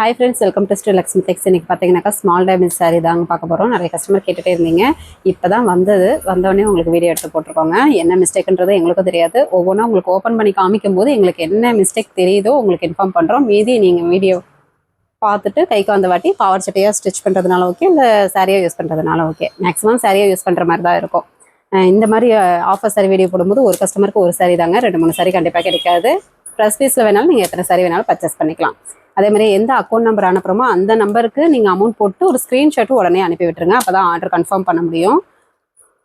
Hi friends, welcome to Sri Lakshmi Tex. இன்னைக்கு பார்த்தீங்கன்னாக்கா small diamond sari தாங்க பார்க்க போகிறோம். நிறைய கஸ்டமர் கேட்டுகிட்டே இருந்தீங்க. இப்போ தான் வந்தோடனே உங்களுக்கு வீடியோ எடுத்து போட்டிருக்கோங்க. என்ன மிஸ்டேக்ன்றது எங்களுக்கும் தெரியாது. ஒவ்வொன்றா உங்களுக்கு ஓப்பன் பண்ணி காமிக்கும் போது எங்களுக்கு என்ன மிஸ்டேக் தெரியுதோ உங்களுக்கு இன்ஃபார்ம் பண்ணுறோம். மீதி நீங்கள் வீடியோ பார்த்துட்டு கைக்கு வந்த வாட்டி பவர் சட்டையாக ஸ்டிச் பண்ணுறதுனால ஓகே, இல்லை சாரியாக யூஸ் பண்ணுறதுனால ஓகே. மேக்ஸிமம் சாரியாக யூஸ் பண்ணுற மாதிரி தான் இருக்கும். இந்த மாதிரி ஆஃபர் சாரி வீடியோ போடும்போது ஒரு கஸ்டமருக்கு ஒரு சாரி தாங்க, 2-3 சாரி கண்டிப்பாக கிடைக்காது. ப்ளஸ் பீஸில் வேணாலும் நீங்கள் எத்தனை சாரி வேணாலும் பர்ச்சேஸ் பண்ணிக்கலாம். அதே மாதிரி எந்த அக்கௌண்ட் நம்பர் அனுப்புகிறோமோ அந்த நம்பருக்கு நீங்கள் அமௌண்ட் போட்டு ஒரு ஸ்க்ரீன்ஷாட்டும் உடனே அனுப்பி விட்டுருங்க. அப்போ தான் ஆர்டர் கன்ஃபார்ம் பண்ண முடியும்.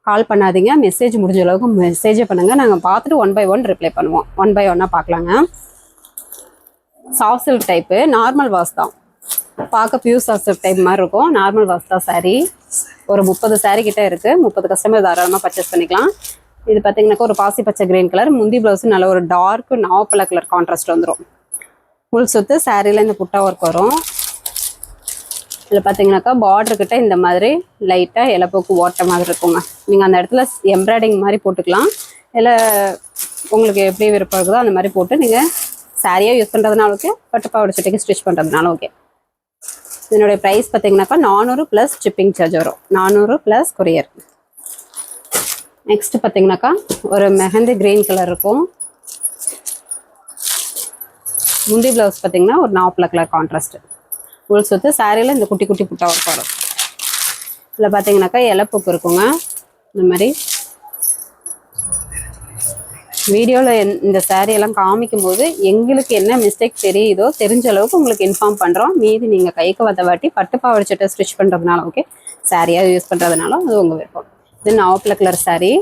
கால் பண்ணாதீங்க, மெசேஜ் முடிஞ்ச அளவுக்கு மெசேஜே பண்ணுங்கள். நாங்கள் பார்த்துட்டு 1 by 1 ரிப்ளை பண்ணுவோம். 1 by 1 பார்க்கலாங்க. Soft silk type, normal wash தான். பார்க்க பியூர் சாஃப்ட் சில்க் டைப் மாதிரி இருக்கும். நார்மல் வாஷ் தான் சாரீ. ஒரு 30 சாரீ கிட்டே இருக்குது. 30 கஸ்டமர் தாராளமாக பர்ச்சேஸ் பண்ணிக்கலாம். இது பார்த்தீங்கன்னாக்கா ஒரு பாசி பச்சை கிரீன் கலர், முந்தி ப்ளவுஸு நல்ல ஒரு டார்க் நாவப்பழ கலர் கான்ட்ராஸ்ட் வந்துடும். ஃபுல் சுற்று சாரியில் இந்த புட்டா ஒர்க் வரும். இதில் பார்த்தீங்கன்னாக்கா பார்டர்கிட்ட இந்த மாதிரி லைட்டாக இலப்போக்கு ஓட்ட மாதிரி இருக்குங்க. நீங்கள் அந்த இடத்துல எம்ப்ராய்டிங் மாதிரி போட்டுக்கலாம். இல்லை உங்களுக்கு எப்படி விருப்பம் இருக்குதோ அந்த மாதிரி போட்டு நீங்கள் சாரியாக யூஸ் பண்ணுறதுனால ஓகே, பட்டுப்பாவோட சட்டைக்கு ஸ்டிச் பண்ணுறதுனால ஓகே. இதனுடைய ப்ரைஸ் பார்த்தீங்கன்னாக்கா 400 + ஷிப்பிங் சார்ஜ் வரும். 400 + கொரியர். நெக்ஸ்ட் பார்த்தீங்கன்னாக்கா ஒரு மெஹந்தி கிரீன் கலர் இருக்கும். முந்தி ப்ளவுஸ் பார்த்தீங்கன்னா ஒரு நாவப்பழ கலர் கான்ட்ராஸ்ட். உள் சுற்று சாரியில் இந்த குட்டி குட்டி புட்டா ஒர்க் வரும். இதில் பார்த்தீங்கன்னாக்கா இலப்புக்கு இருக்குங்க. இந்த மாதிரி வீடியோவில் இந்த சாரியெல்லாம் காமிக்கும் போது எங்களுக்கு என்ன மிஸ்டேக் தெரியுதோ தெரிஞ்ச அளவுக்கு உங்களுக்கு இன்ஃபார்ம் பண்ணுறோம். மீதி நீங்கள் கைக்கு வந்த வாட்டி பட்டுப்பாவாடை சட்டை ஸ்டிச் பண்ணுறதுனால ஓகே, சாரியாக யூஸ் பண்ணுறதுனால அது உங்கள் விருப்பம். இது நாவப்பழ கலர் சாரீ.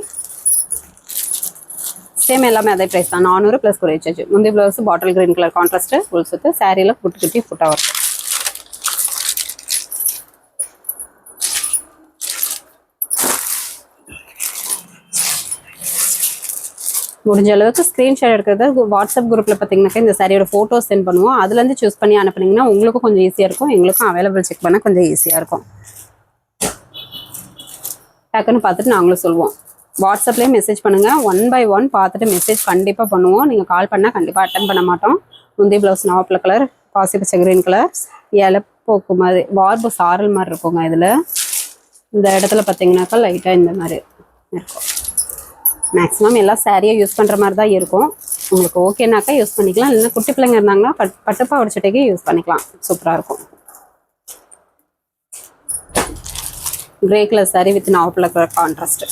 சேம் எல்லாமே அதே ப்ரைஸ் தான். 400 + கொரியர் சார்ஜ். முந்தி blouse bottle green colour contrast. Full சுற்று சாரியில் குட்டி குட்டி புட்டா ஒர்க். முடிஞ்ச அளவுக்கு ஸ்க்ரீன்ஷாட் எடுக்கிறது வாட்ஸ்அப் குரூப்பில் பார்த்தீங்கன்னாக்கா இந்த சாரியோட ஃபோட்டோஸ் சென்ட் பண்ணுவோம். அதுலேருந்து சூஸ் பண்ணி அனுப்புனீங்கன்னா உங்களுக்கும் கொஞ்சம் ஈஸியாக இருக்கும், எங்களுக்கும் அவைலபிள் செக் பண்ண கொஞ்சம் ஈஸியாக இருக்கும். டக்குன்னு பார்த்துட்டு நாங்களும் சொல்லுவோம். வாட்ஸ்அப்லேயே மெசேஜ் பண்ணுங்கள். 1 by 1 பார்த்துட்டு மெசேஜ் கண்டிப்பாக பண்ணுவோம். நீங்கள் கால் பண்ணால் கண்டிப்பாக அட்டன் பண்ண மாட்டோம். முந்தி ப்ளவுஸ் நாவப்பழ கலர், பாசி பச்சை கிரீன் கலர், இலப்போக்கு மாதிரி வார்பு சாரல் மாதிரி இருக்குங்க. இதில் இந்த இடத்துல பார்த்தீங்கன்னாக்கா லைட்டாக இந்த மாதிரி இருக்கும். மேக்ஸிமம் எல்லாம் சாரியாக யூஸ் பண்ணுற மாதிரி தான் இருக்கும். உங்களுக்கு ஓகேனாக்கா யூஸ் பண்ணிக்கலாம். இல்லைன்னா குட்டி பிள்ளைங்க இருந்தாங்கன்னா பட்டுப்பாவாடை சட்டைக்கு யூஸ் பண்ணிக்கலாம். சூப்பராக இருக்கும். கிரே கலர் சாரீ வித் நாவப்பழ கலர் கான்ட்ராஸ்ட்.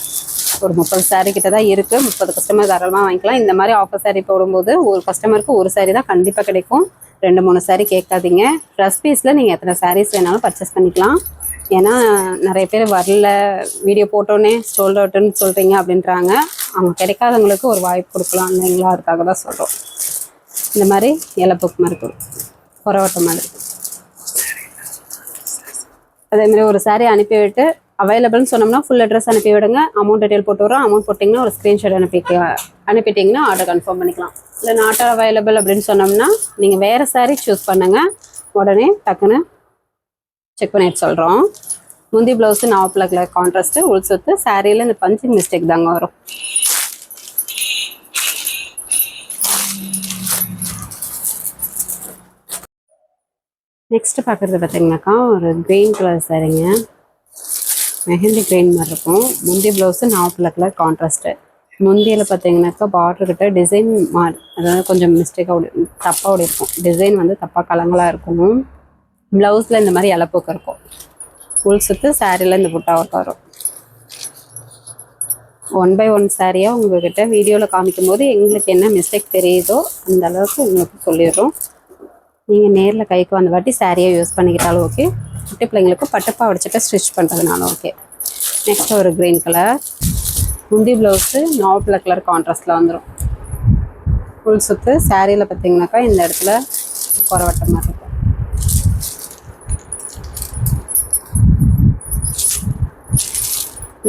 ஒரு 30 சாரீ கிட்ட தான் இருக்குது. 30 கஸ்டமர் தாராளமாக வாங்கிக்கலாம். இந்த மாதிரி ஆஃபர் சாரீ போடும்போது ஒரு கஸ்டமருக்கு ஒரு சாரீ தான் கண்டிப்பாக கிடைக்கும். 2-3 சாரீ கேட்காதீங்க. ப்ளஸ் பீஸில் நீங்கள் எத்தனை சாரீஸ் வேணாலும் பர்ச்சேஸ் பண்ணிக்கலாம். ஏன்னா நிறைய பேர் வரல, வீடியோ போட்டோன்னே சோல்ட் அவுட்டுன்னு சொல்கிறீங்க அப்படின்றாங்க. அவங்க கிடைக்காதவங்களுக்கு ஒரு வாய்ப்பு கொடுக்கலாம் இல்லைங்களா, அதுக்காக தான் சொல்கிறோம். இந்த மாதிரி இலப்புக்கு மாதிரி இருக்கும், புறவட்ட மாதிரி. அதேமாதிரி ஒரு சாரீ அனுப்பிவிட்டு அவைலபிள்னு சொன்னோம்னா ஃபுல் அட்ரஸ் அனுப்பி விடுங்க. அமௌண்ட் டீட்டெயில் போட்டு வரோம். அமௌண்ட் போட்டிங்கன்னா ஒரு ஸ்க்ரீன்ஷாட் அனுப்பிட்டிங்கன்னா ஆர்டர் கன்ஃபார்ம் பண்ணிக்கலாம். இல்லை நாட் அவைலபிள் அப்படின்னு சொன்னோம்னா நீங்கள் வேறு சாரீ சூஸ் பண்ணுங்கள். உடனே டக்குன்னு செக் பண்ணிட்டு சொல்கிறோம். முந்தி ப்ளவுஸு நாவப்பழ கலர் கான்ட்ராஸ்ட்டு. உள் சுற்று சாரியில் இந்த பஞ்சிங் மிஸ்டேக் தாங்க வரும். நெக்ஸ்ட்டு பார்க்குறது பார்த்தீங்கன்னாக்கா ஒரு க்ரீன் கலர் சாரீங்க. மெஹந்தி கிரீன் மாதிரி இருக்கும். முந்தி ப்ளவுஸு நாவப்பழ கலர் கான்ட்ராஸ்ட்டு. முந்தியில் பார்த்தீங்கன்னாக்கா பார்டர்கிட்ட டிசைன் அதாவது கொஞ்சம் மிஸ்டேக்காக தப்பாக இருக்கும். டிசைன் வந்து தப்பாக கலங்களாக இருக்கும். ப்ளவுஸில் இந்த மாதிரி இலப்போக்கு இருக்கும். ஃபுல் சுற்று சாரியில் இந்த புட்டா ஒர்க் வரும். 1 by 1 சாரியாக உங்கள்கிட்ட வீடியோவில் காமிக்கும் போது எங்களுக்கு என்ன மிஸ்டேக் தெரியுதோ அந்த அளவுக்கு உங்களுக்கு சொல்லிடுறோம். நீங்கள் நேரில் கைக்கு வந்த வாட்டி சாரியாக யூஸ் பண்ணிக்கிட்டாலும் ஓகே, குட்டி பிள்ளைங்களுக்கு பட்டுப்பாவாடை சட்டை ஸ்டிச் பண்ணுறதுனால ஓகே. நெக்ஸ்ட் ஒரு க்ரீன் கலர். முந்தி ப்ளவுஸு நாவப்பழ கலர் கான்ட்ராஸ்டில் வந்துடும். ஃபுல் சுற்று சாரியில் பார்த்தீங்கன்னாக்கா இந்த இடத்துல குறவட்ட மாதிரி இருக்கும்.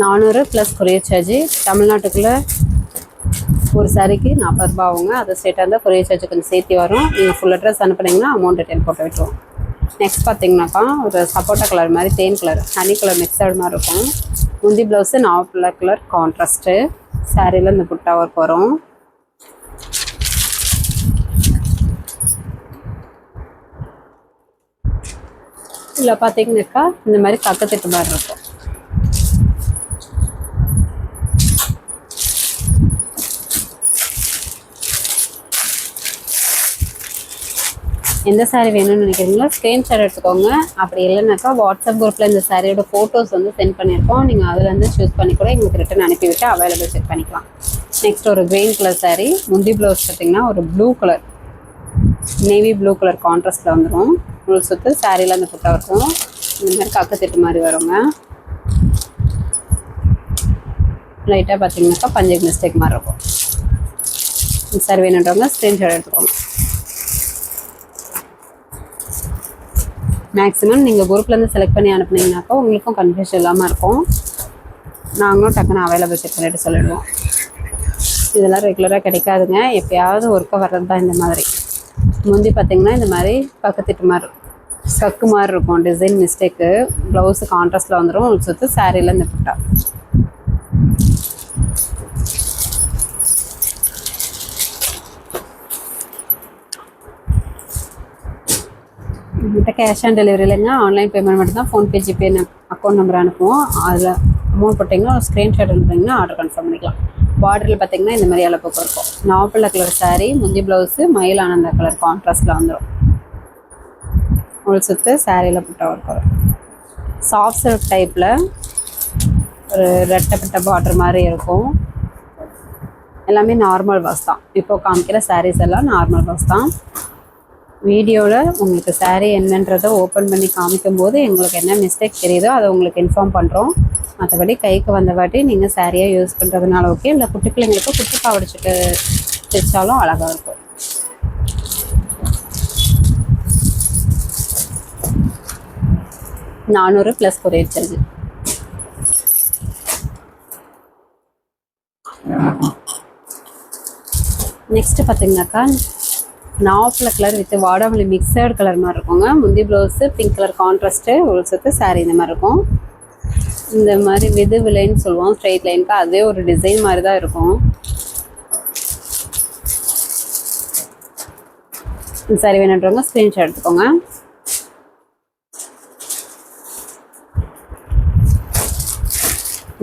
$400 + கொரியர் சார்ஜ். தமிழ்நாட்டுக்குள்ளே ஒரு சாரிக்கு 40 ரூபா ஆகுங்க. அதை ஸ்டேட்டாக இருந்தால் கொரியர் சார்ஜ் கொஞ்சம் சேர்த்து வரும். நீங்கள் ஃபுல் அட்ரஸ் அனுப்புனீங்கன்னா அமௌண்ட் டீட்டெயில் போட்டு விட்டுருவோம். நெக்ஸ்ட் பார்த்தீங்கன்னாக்கா ஒரு சப்போட்டா கலர் மாதிரி தேன் கலர் ஹனி கலர் மிக்சட் மாதிரி இருக்கும். முந்தி ப்ளவுஸு நாவப்பழ கலர் கான்ட்ராஸ்ட்டு. சாரியில் இந்த புட்டா ஒர்க் வரும். இதில் பார்த்தீங்கன்னாக்கா இந்த மாதிரி கக்கத்திட்டு மாதிரி இருக்கும். எந்த சாரீ வேணும்னு நினைக்கிறீங்களோ ஸ்க்ரீன்ஷாட் எடுத்துக்கோங்க. அப்படி இல்லைனாக்கா வாட்ஸ்அப் குரூப்பில் இந்த சாரியோட ஃபோட்டோஸ் வந்து சென்ட் பண்ணியிருக்கோம். நீங்கள் அதுலேருந்து சூஸ் பண்ணி கூட எங்களுக்கு ரிட்டன் அனுப்பிவிட்டு அவைலபிள் செக் பண்ணிக்கலாம். நெக்ஸ்ட் ஒரு க்ரீன் கலர் சாரீ. முந்தி ப்ளவுஸ் பார்த்திங்கன்னா ஒரு blue colour, navy blue colour கான்ட்ராஸ்ட்டில் வந்துடும். முழு சுற்று சாரியில் அந்த புட்டா இருக்கும். இந்த மாதிரி கக்கத்திட்டு மாதிரி வருங்க. லைட்டாக பார்த்தீங்கன்னாக்கா பஞ்சு மிஸ்டேக் மாதிரி இருக்கும். இந்த சாரி வேணுன்றவங்க ஸ்க்ரீன்ஷாட் எடுத்துக்கோங்க. மேக்ஸிமம் நீங்கள் குரூப்லேருந்து செலக்ட் பண்ணி அனுப்புனீங்கனாக்கா உங்களுக்கும் கன்ஃபியூஷன் இல்லாமல் இருக்கும். நாங்களும் டக்குன்னு அவைலபிள் செக் பண்ணிட்டு சொல்லிடுவோம். இதெல்லாம் ரெகுலராக கிடைக்காதுங்க, எப்போயாவது ஒர்க்காக வர்றது தான் இந்த மாதிரி. முந்தி பார்த்திங்கன்னா இந்த மாதிரி பக்கத்திட்டு மாதிரி சக்கு மாதிரி இருக்கும். Design mistake. ப்ளவுஸு கான்ட்ராஸ்ட்டில் வந்துடும். ஒரு சுற்று சாரியில் இந்த புட்டா. நம்மகிட்ட கேஷ் ஆன் டெலிவரி இல்லைங்க, ஆன்லைன் பேமெண்ட் மட்டும் தான். ஃபோன்பே, ஜிபே அக்கௌண்ட் நம்பர் அனுப்புவோம். அதில் அமௌண்ட் போட்டிங்கன்னா ஒரு ஸ்க்ரீன்ஷாட் அனுப்புனீங்கன்னா ஆர்டர் கன்ஃபார்ம் பண்ணிக்கலாம். பார்டரில் பார்த்திங்கன்னா இந்த மாதிரி அளப்புக்கு இருக்கும். நாவல் கலர் சாரீ, முந்தி ப்ளவுஸு மயில் ஆனந்த கலர் கான்ட்ராஸ்ட்டில் வந்துடும். ஒரு சுற்று சாரியில் புட்டா இருக்கும். சாஃப்ட் சில்க் டைப்பில் ஒரு ரெட்டப்பட்ட பார்டர் மாதிரி இருக்கும். எல்லாமே நார்மல் வாஷ் தான். இப்போது காமிக்கிற சாரீஸ் எல்லாம் நார்மல் வாஷ் தான். வீடியோவில் உங்களுக்கு சாரீ என்னன்றதை ஓப்பன் பண்ணி காமிக்கும் போது எங்களுக்கு என்ன மிஸ்டேக் தெரியுதோ அதை உங்களுக்கு இன்ஃபார்ம் பண்ணுறோம். மற்றபடி கைக்கு வந்த வாட்டி நீங்கள் சாரியாக யூஸ் பண்ணுறதுனால ஓகே. இல்லை குட்டி பிள்ளைங்களுக்கு குட்டி பாவடிச்சுட்டு தைச்சாலும் அழகாக இருக்கும். $400 + கொரியர் சார்ஜ். நெக்ஸ்ட்டு பார்த்தீங்கன்னாக்கா நாவல் கலர் வித் வாடாமல்லி மிக்சட் கலர் மாதிரி இருக்குங்க. முந்தி ப்ளவுஸு பிங்க் கலர் கான்ட்ராஸ்ட்டு. ஒரு சுற்று சாரீ இந்த மாதிரி இருக்கும். இந்த மாதிரி விது விலைன்னு சொல்லுவோம், ஸ்ட்ரெயிட் லைனுக்கு. அதே ஒரு டிசைன் மாதிரி தான் இருக்கும். இந்த சாரீ வேணுன்றவங்க ஸ்க்ரீன்ஷாட் எடுத்துக்கோங்க.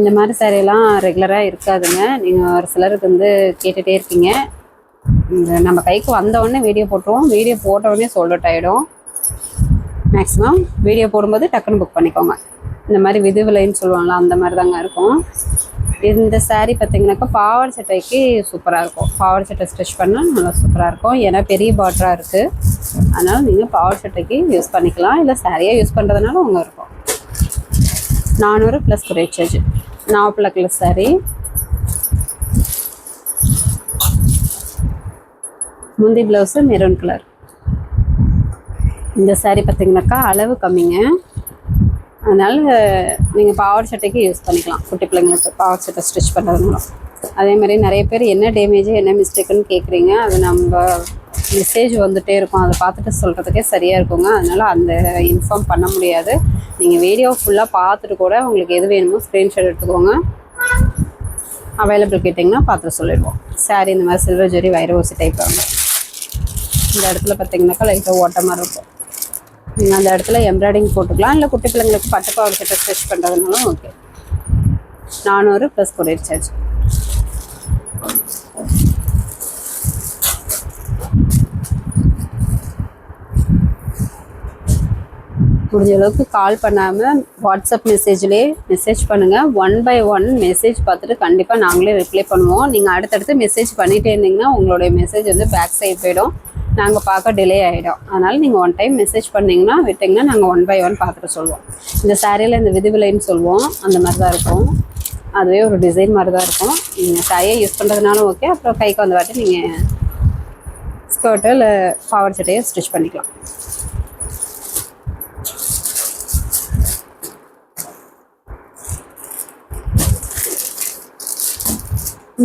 இந்த மாதிரி சாரியெல்லாம் ரெகுலராக இருக்காதுங்க. நீங்கள் ஒரு சிலருக்கு வந்து கேட்டுகிட்டே இருக்கீங்க. இந்த நம்ம கைக்கு வந்தவுடனே வீடியோ போட்டுருவோம். வீடியோ போட்டவுடனே சோல்ட் அவுட் ஆகிடும். மேக்ஸிமம் வீடியோ போடும்போது டக்குன்னு புக் பண்ணிக்கோங்க. இந்த மாதிரி விது விலைன்னு சொல்லுவாங்களா, அந்த மாதிரி தாங்க இருக்கும். இந்த சாரீ பார்த்திங்கனாக்கா பாவாடை சட்டைக்கு சூப்பராக இருக்கும். பாவாடை சட்டை ஸ்டிச் பண்ணால் நல்லா சூப்பராக இருக்கும். ஏன்னா பெரிய பார்டராக இருக்குது. அதனால் நீங்கள் பாவாடை சட்டைக்கு யூஸ் பண்ணிக்கலாம். இல்லை சாரியாக யூஸ் பண்ணுறதுனால உங்கள் இருக்கும். $400 + கொரியர் சார்ஜ். நாவல் கலர் சாரீ. முந்தி ப்ளவுஸு மெரூன் கலர். இந்த சாரீ பார்த்திங்கனாக்கா அளவு கம்மிங்க. அதனால் நீங்கள் பாவாடை சட்டைக்கு யூஸ் பண்ணிக்கலாம். குட்டி பிள்ளைங்களுக்கு பாவாடை சட்டை ஸ்டிச் பண்ணுறதுனால. அதே மாதிரி நிறைய பேர் என்ன டேமேஜ் என்ன மிஸ்டேக்குன்னு கேட்குறீங்க. அது நம்ம மெசேஜ் வந்துகிட்டே இருக்கும். அதை பார்த்துட்டு சொல்கிறதுக்கே சரியாக இருக்குங்க. அதனால் அந்த இன்ஃபார்ம் பண்ண முடியாது. நீங்கள் வீடியோ ஃபுல்லாக பார்த்துட்டு கூட உங்களுக்கு எது வேணுமோ ஸ்க்ரீன்ஷாட் எடுத்துக்கோங்க. அவைலபிள் கேட்டிங்கன்னா பார்த்துட்டு சொல்லிடுவோம். சாரீ இந்த மாதிரி சில்வர் ஜெரி வைர ஊசி டைப் வாங்க. இந்த இடத்துல பார்த்திங்கனாக்கா லைட்டாக ஓட்ட மாதிரி இருக்கும். நீங்கள் அந்த இடத்துல எம்ப்ராய்டிங் போட்டுக்கலாம். இல்லை குட்டி பிள்ளைங்களுக்கு பட்டு பாவாடை சட்டை ஸ்டிச் பண்ணுறதுனாலும் ஓகே. $400 + courier charge. முடிஞ்ச அளவுக்கு கால் பண்ணாமல் வாட்ஸ்அப் மெசேஜ்லேயே மெசேஜ் பண்ணுங்கள். 1 by 1 மெசேஜ் பார்த்துட்டு கண்டிப்பாக நாங்களே ரிப்ளை பண்ணுவோம். நீங்கள் அடுத்தடுத்து மெசேஜ் பண்ணிகிட்டே இருந்தீங்கன்னா உங்களுடைய மெசேஜ் வந்து பேக் சைட் போயிடும். நாங்கள் பார்க்க டிலே ஆகிடும். அதனால் நீங்கள் ஒன் டைம் மெசேஜ் பண்ணிங்கன்னா விட்டிங்கன்னா நாங்கள் 1 by 1 பார்த்துட்டு சொல்லுவோம். இந்த சாரியில் இந்த விதிவிலைன்னு சொல்லுவோம், அந்த மாதிரி தான் இருக்கும். அதுவே ஒரு டிசைன் மாதிரி தான் இருக்கும். நீங்கள் சாரியை யூஸ் பண்ணுறதுனாலும் ஓகே. அப்புறம் கைக்கு வந்த வாட்டி நீங்கள் ஸ்கர்ட்டு இல்லை பாவாடை சட்டையை ஸ்டிச் பண்ணிக்கலாம்.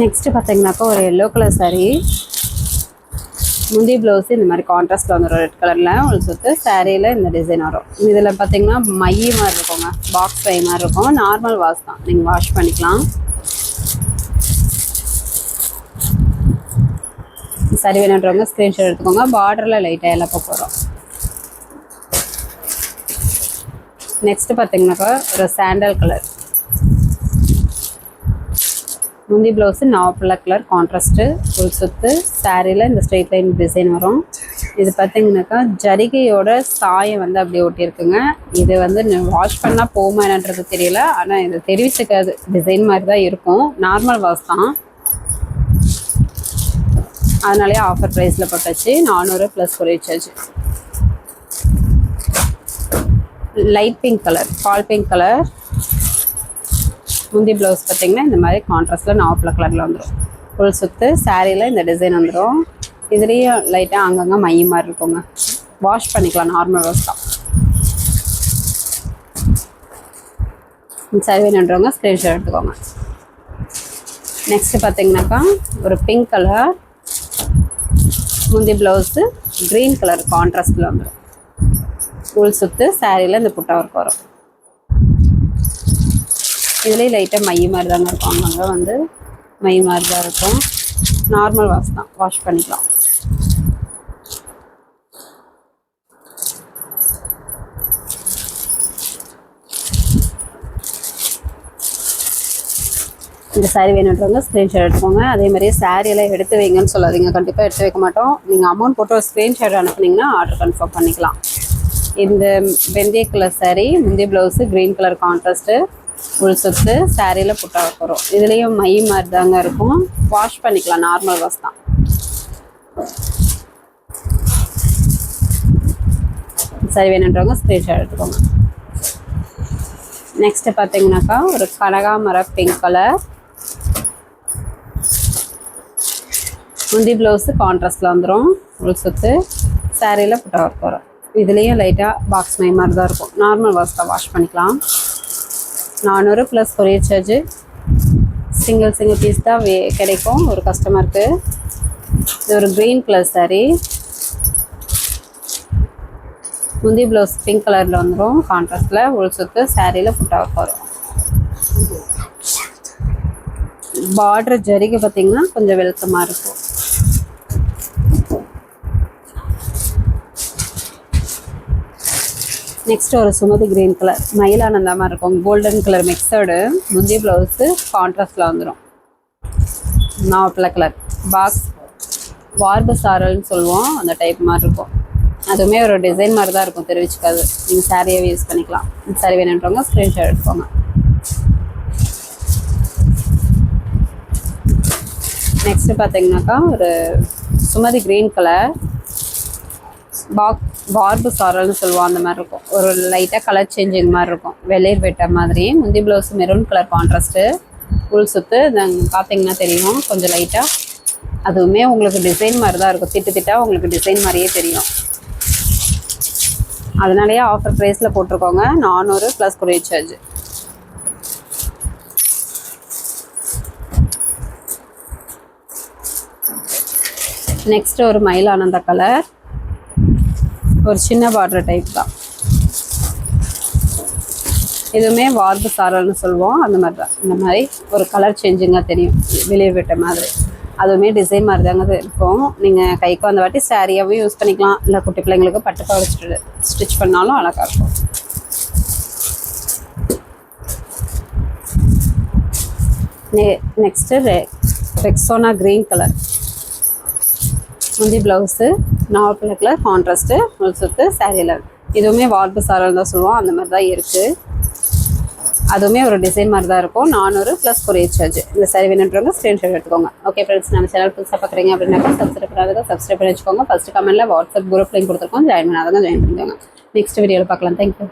நெக்ஸ்ட்டு பார்த்தீங்கன்னாக்கா ஒரு எல்லோ கலர் சாரீ. முந்தி ப்ளவுஸு இந்த மாதிரி கான்ட்ராஸ்ட்டில் வந்துடும் ரெட் கலரில். ஒரு சுற்று சாரியில் இந்த டிசைன் வரும். இதில் பார்த்திங்கன்னா மை மாதிரி இருக்குங்க, பாக்ஸ் மை மாதிரி இருக்கும். நார்மல் வாஷ் தான், நீங்கள் வாஷ் பண்ணிக்கலாம். சரி வேணுன்றவங்க ஸ்க்ரீன்ஷாட் எடுத்துக்கோங்க. பார்டரில் லைட்டாக எல்லாம் போகிறோம். நெக்ஸ்ட் பார்த்தீங்கன்னாக்கா ஒரு சாண்டல் கலர், முந்தி ப்ளவுஸு நாவல் கலர் கான்ட்ராஸ்ட்டு, ஃபுல் சுத்து, சாரியில் இந்த ஸ்ட்ரெயிட் லைன் டிசைன் வரும். இது பார்த்தீங்கன்னாக்கா ஜரிகையோட சாயம் வந்து அப்படியே ஒட்டியிருக்குங்க. இது வந்து வாஷ் பண்ணால் போகுமா என்னன்றது தெரியல, ஆனால் இது தெரிவிச்சுக்காது, டிசைன் மாதிரி தான் இருக்கும். நார்மல் வாஷ் தான், அதனாலேயே ஆஃபர் ப்ரைஸில் போட்டாச்சு. 400 plus courier charge. Light pink colour, பால் பிங்க் கலர், முந்தி ப்ளவுஸ் பார்த்தீங்கன்னா இந்த மாதிரி கான்ட்ராஸ்ட்டில் நாவல் கலரில் வந்துடும். ஃபுல் சுத்து, சாரியில் இந்த டிசைன் வந்துடும். இதுலேயும் லைட்டாக அங்கங்கே மைய மாதிரி இருக்குங்க. வாஷ் பண்ணிக்கலாம், நார்மல் வாஷ் தான். சாரி வேணுன்றவங்க ஸ்க்ரீன்ஷாட் எடுத்துக்கோங்க. நெக்ஸ்ட்டு பார்த்தீங்கன்னாக்கா ஒரு பிங்க் கலர், முந்தி ப்ளவுஸு க்ரீன் கலர் கான்ட்ராஸ்ட்டில் வந்துடும். ஃபுல் சுத்து, சாரியில் இந்த புட்டா ஒர்க் வரும். இதுலேயும் லைட்டாக மை மாதிரி தாங்க இருக்கும், அங்கங்கே வந்து மை மாதிரி தான் இருக்கும். நார்மல் வாஷ் தான், வாஷ் பண்ணிக்கலாம். இந்த சாரீ வேணுன்றவங்க ஸ்க்ரீன்ஷாட் எடுத்துக்கோங்க. அதே மாதிரியே சாரியெல்லாம் எடுத்து வைங்கன்னு சொல்லாதீங்க, கண்டிப்பாக எடுத்து வைக்க மாட்டோம். நீங்கள் அமௌண்ட் போட்டு ஒரு ஸ்க்ரீன்ஷாட் அனுப்புனீங்கன்னா ஆர்டர் கன்ஃபார்ம் பண்ணிக்கலாம். இந்த வெந்தய கலர் சாரீ, முந்தி blouse green colour contrast, full சுத்து, சாரியில் புட்டா வரும். இதுலேயும் மை மாதிரி தாங்க இருக்கும், வாஷ் பண்ணிக்கலாம், நார்மல் வாஷ் தான். சரி வேணுன்றவங்க ஸ்க்ரீன்ஷாட் எடுத்துக்கோங்க. நெக்ஸ்ட்டு பார்த்தீங்கன்னாக்கா ஒரு கனகாமர பிங்க் கலர், முந்தி ப்ளவுஸு கான்ட்ராஸ்ட்டில் வந்துடும். ஃபுல் சுத்து, சாரியில் புட்டா ஒர்க் வரும். இதுலேயும் லைட்டாக பாக்ஸ் மை மாதிரி தான் இருக்கும், நார்மல் வாஷ் தான், வாஷ் பண்ணிக்கலாம். 400 plus courier charge. Single piece தான் கிடைக்கும் ஒரு கஸ்டமருக்கு. இது ஒரு க்ரீன் கலர் சாரீ, முந்தி ப்ளவுஸ் பிங்க் கலரில் வந்துடும் கான்ட்ராஸ்ட்டில். ஃபுல் சுத்து, சாரியில் புட்டா ஒர்க் வரும். பார்டர் ஜரிகை பார்த்திங்கன்னா கொஞ்சம் வெளுத்தமாக இருக்கும். நெக்ஸ்ட் ஒரு சுமதி க்ரீன் கலர், மயிலானந்தா மாதிரி இருக்கும், கோல்டன் கலர் மிக்சடு, முந்தி ப்ளவுஸு கான்ட்ராஸ்டில் வந்துடும். நாவல் கலர் பாக்ஸ் வார்பு சாரல்னு சொல்லுவோம், அந்த டைப் மாதிரி இருக்கும். அதுவுமே ஒரு டிசைன் மாதிரி தான் இருக்கும், தெரிவிச்சுக்காது. நீங்கள் சாரியாகவே யூஸ் பண்ணிக்கலாம். சாரி வேணுன்றவங்க ஸ்க்ரீன்ஷாட் எடுத்துக்கோங்க. நெக்ஸ்ட்டு பார்த்தீங்கன்னாக்கா ஒரு சுமதி க்ரீன் கலர், வார்பு சாரல்னு சொல்லுவோம், அந்த மாதிரி இருக்கும். ஒரு லைட்டாக கலர் சேஞ்சிங் மாதிரி இருக்கும், வெளிர் வெட்ட மாதிரி. முந்தி blouse maroon colour contrast, full சுத்து. பார்த்தீங்கன்னா தெரியும் கொஞ்சம் லைட்டாக, அதுவுமே உங்களுக்கு டிசைன் மாதிரி தான் இருக்கும், திட்டாக உங்களுக்கு டிசைன் மாதிரியே தெரியும். அதனாலேயே ஆஃபர் ப்ரைஸில் போட்டிருக்கோங்க. 400 ப்ளஸ் கொரியர் சார்ஜ். நெக்ஸ்ட் ஒரு மயிலானந்த கலர், ஒரு சின்ன பார்டர் டைப் தான். இதுவுமே வார்பு சாரல்னு சொல்லுவோம், அந்த மாதிரி தான். இந்த மாதிரி ஒரு கலர் சேஞ்சிங்காக தெரியும், வெளியே விட்ட மாதிரி. அதுவுமே டிசைன் மாதிரி தாங்க இருக்கும். நீங்கள் கைக்கு அந்த வாட்டி சாரியாகவே யூஸ் பண்ணிக்கலாம், இல்லை குட்டி பிள்ளைங்களுக்கு பட்டுக்கா வச்சுட்டு ஸ்டிச் பண்ணாலும் அழகாக இருக்கும். நெக்ஸ்ட்டு ரெக்ஸோனா க்ரீன் கலர், முந்தி ப்ளவுஸு நாவல் கலர் கான்ட்ராஸ்ட்டு, ஃபுல் சுத்து, சாரியில். இதுவுமே வார்பு சாரல் தான் சொல்லுவோம், அந்த மாதிரி தான் இருக்குது. அதுவுமே ஒரு டிசைன் மாதிரி தான் இருக்கும். 400 ப்ளஸ் கொரியர் சார்ஜ். இந்த சாரி வேணுன்றவங்க ஸ்க்ரீன்ஷாட் எடுத்துக்கோங்க. ஓகே ஃப்ரெண்ட்ஸ், நம்ம சேனல் புதுசாக பார்க்குறீங்க அப்படின்னாக்கா சப்ஸ்கிரைப் பண்ணி வச்சுக்கோங்க. ஃபஸ்ட்டு கமெண்ட்டில் வாட்ஸ்அப் குரூப் லிங்க் கொடுத்துருக்கோம், ஜாயின் பண்ணாதவங்க ஜாயின் பண்ணிக்கோங்க. நெக்ஸ்ட் வீடியோவில் பார்க்கலாம். தேங்க்யூ.